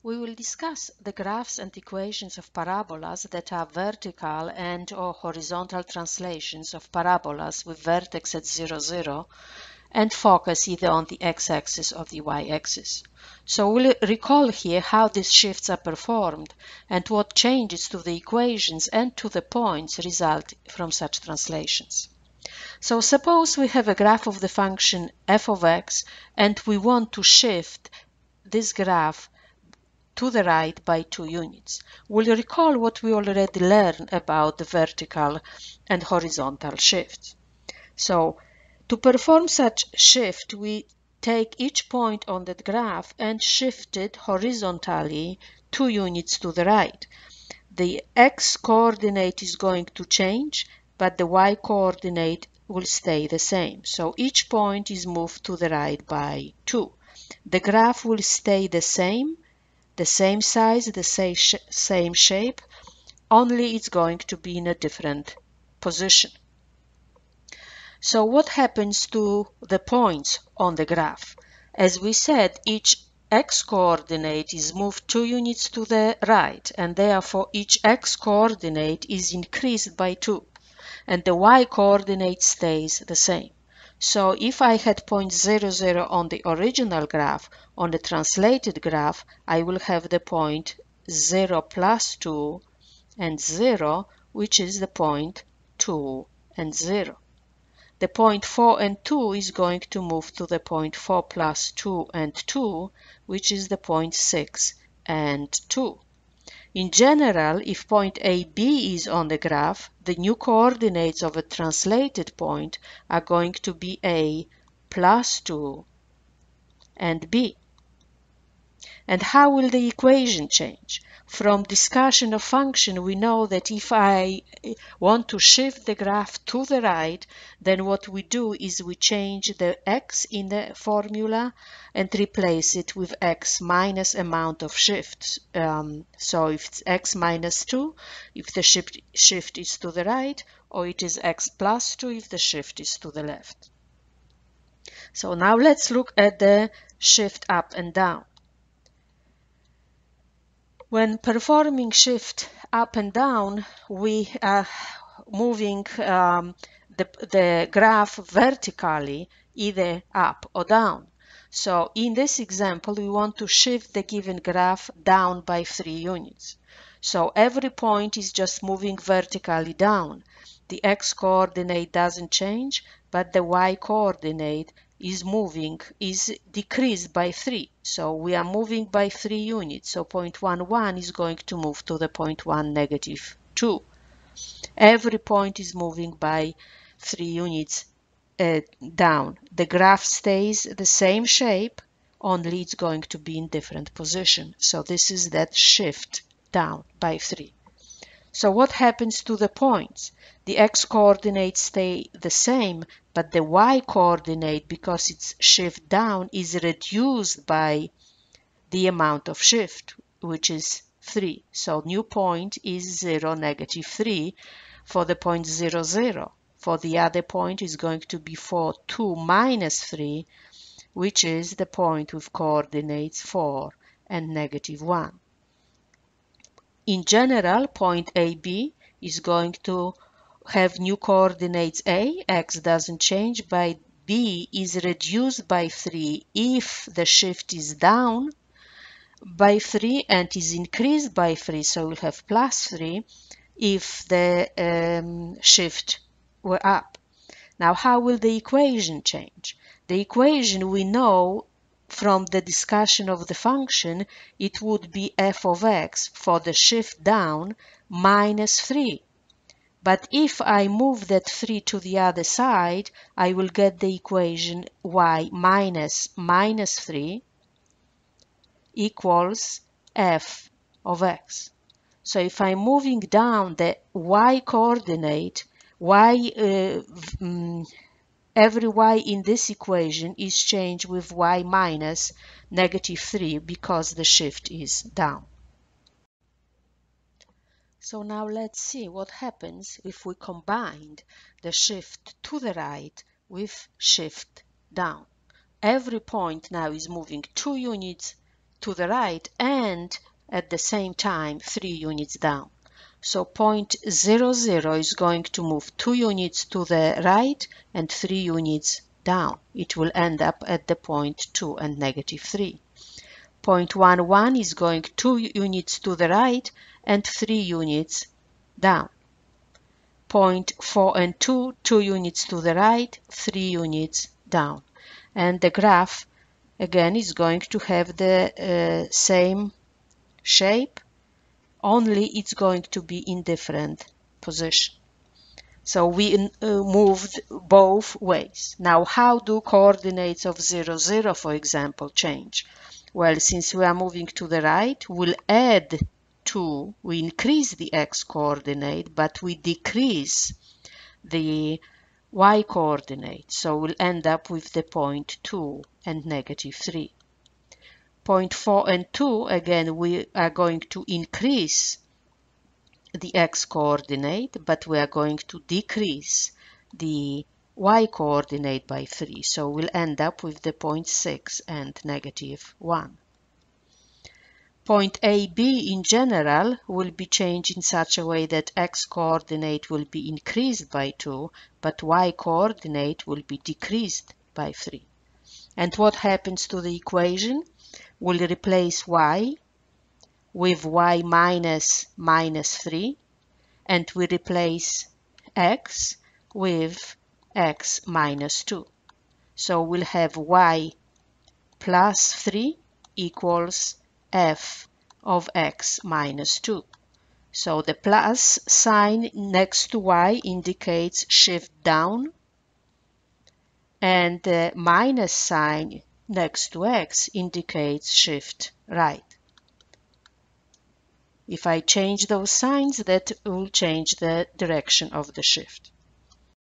We will discuss the graphs and equations of parabolas that are vertical and/or horizontal translations of parabolas with vertex at 0, 0 and focus either on the x-axis or the y-axis. So we'll recall here how these shifts are performed and what changes to the equations and to the points result from such translations. So suppose we have a graph of the function f of x and we want to shift this graph to the right by 2 units. We'll recall what we already learned about the vertical and horizontal shifts. So to perform such shift, we take each point on that graph and shift it horizontally 2 units to the right. The x coordinate is going to change, but the y coordinate will stay the same. So each point is moved to the right by 2. The graph will stay the same size, the same shape, only it's going to be in a different position. So what happens to the points on the graph? As we said, each x-coordinate is moved 2 units to the right, and therefore each x-coordinate is increased by 2, and the y-coordinate stays the same. So if I had point 0, 0 on the original graph, on the translated graph, I will have the point 0 plus 2 and 0, which is the point 2 and 0. The point 4 and 2 is going to move to the point 4 plus 2 and 2, which is the point 6 and 2. In general, if point AB is on the graph, the new coordinates of a translated point are going to be A plus 2 and B. And how will the equation change? From discussion of function, we know that if I want to shift the graph to the right, then what we do is we change the x in the formula and replace it with x minus amount of shifts. So if it's x minus 2, if the shift is to the right, or it is x plus 2 if the shift is to the left. So now let's look at the shift up and down. When performing shift up and down, we are moving the graph vertically, either up or down. So in this example, we want to shift the given graph down by 3 units. So every point is just moving vertically down. The x-coordinate doesn't change, but the y-coordinate is decreased by 3. So we are moving by 3 units. So point 1, 1 is going to move to the point 1, negative 2. Every point is moving by 3 units down. The graph stays the same shape, only it's going to be in different position. So this is that shift down by 3. So what happens to the points? The x-coordinates stay the same, but the y-coordinate, because it's shift down, is reduced by the amount of shift, which is 3. So new point is 0, negative 3 for the point 0, 0. For the other point is going to be 4, 2 minus 3, which is the point with coordinates 4 and negative 1. In general, point AB is going to have new coordinates A, x doesn't change, but B is reduced by 3 if the shift is down by 3 and is increased by 3, so we'll have plus 3 if the shift were up. Now, how will the equation change? The equation, we know from the discussion of the function, it would be f of x for the shift down minus 3. But if I move that 3 to the other side, I will get the equation y minus 3 equals f of x. So if I'm moving down the y coordinate, every y in this equation is changed with y minus negative 3 because the shift is down. So now let's see what happens if we combined the shift to the right with shift down. Every point now is moving 2 units to the right and at the same time 3 units down. So point 0, 0 is going to move 2 units to the right and 3 units down. It will end up at the point 2 and negative 3. Point 1, 1 is going 2 units to the right and 3 units down. Point 4 and 2, 2 units to the right, 3 units down. And the graph again is going to have the same shape, only it's going to be in different position. So we moved both ways. Now, how do coordinates of 0, 0, for example, change? Well, since we are moving to the right, we'll add 2. We increase the x coordinate, but we decrease the y coordinate. So we'll end up with the point 2 and negative 3. Point 4 and 2, again, we are going to increase the x coordinate, but we are going to decrease the y coordinate by 3. So we'll end up with the point 6 and negative 1. Point AB in general will be changed in such a way that x coordinate will be increased by 2, but y coordinate will be decreased by 3. And what happens to the equation? We'll replace y with y minus minus 3, and we replace x with x minus 2. So we'll have y plus 3 equals f of x minus 2. So the plus sign next to y indicates shift down, and the minus sign next to x indicates shift right. If I change those signs, that will change the direction of the shift.